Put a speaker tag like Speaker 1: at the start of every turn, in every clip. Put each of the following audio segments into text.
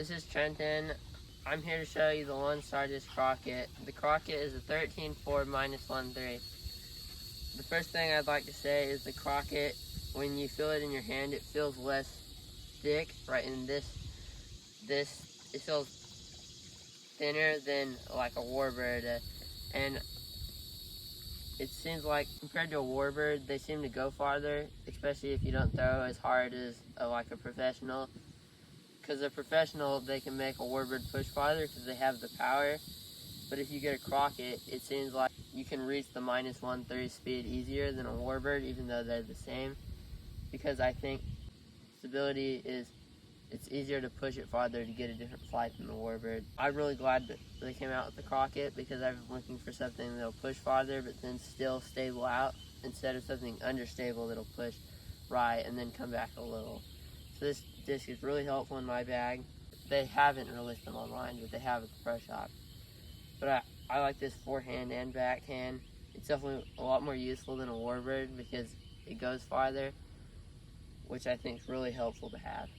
Speaker 1: This is Trenton. I'm here to show you the one-star-disc Crockett. The Crockett is a 13.4 -1.3. The first thing I'd like to say is the Crockett, when you feel it in your hand, it feels less thick. Right in this it feels thinner than like a warbird, and it seems like compared to a warbird, they seem to go farther, especially if you don't throw as hard as like a professional. Because a professional, they can make a warbird push farther because they have the power. But if you get a Crockett, it seems like you can reach the -1.3 speed easier than a warbird, even though they're the same. Because I think stability it's easier to push it farther to get a different flight than the warbird. I'm really glad that they came out with the Crockett because I've been looking for something that'll push farther but then still stable out instead of something understable that'll push right and then come back a little. So this disc is really helpful in my bag. They haven't released them online, but they have at the pro shop. But I like this forehand and backhand. It's definitely a lot more useful than a warbird because it goes farther, which I think is really helpful to have.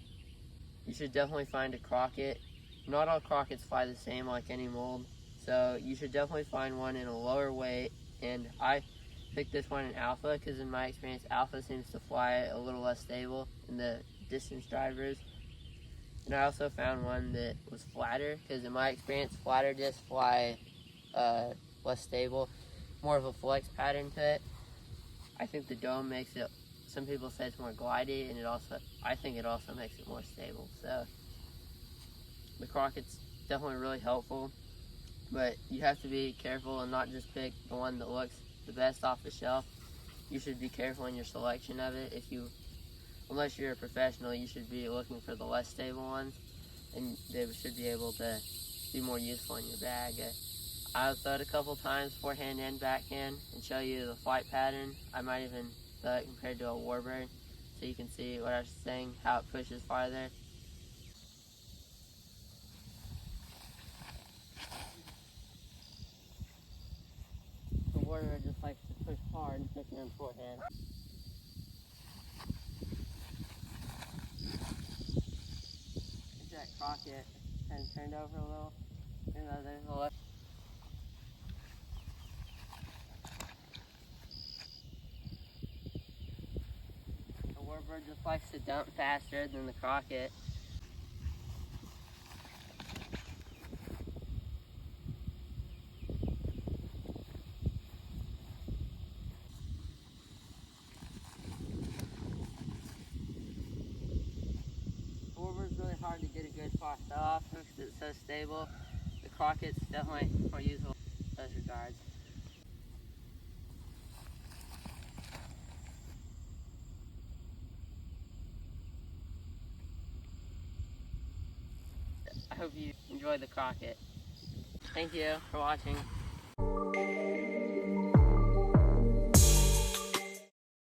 Speaker 1: You should definitely find a Crockett. Not all Crocketts fly the same like any mold, so you should definitely find one in a lower weight. And I picked this one in Alpha because in my experience, Alpha seems to fly a little less stable in the distance drivers. And I also found one that was flatter because in my experience, flatter discs fly less stable, more of a flex pattern to it. I think the dome makes it, some people say it's more glidey, and I think it also makes it more stable. So the Crockett's definitely really helpful, but you have to be careful and not just pick the one that looks the best off the shelf. You should be careful in your selection of it. Unless you're a professional, you should be looking for the less stable ones, and they should be able to be more useful in your bag. I'll throw it a couple times, forehand and backhand, and show you the flight pattern. I might even throw it compared to a warbird, so you can see what I was saying, how it pushes farther. The warbird just likes to push hard, especially on forehand. That Crockett kind of turned over a little, even though there's a left. The warbird just likes to dump faster than the Crockett. The warbird's really hard to get a good far throw off because it's so stable. The Crockett's definitely more useful in those regards. I hope you enjoyed the Crockett. Thank you for watching.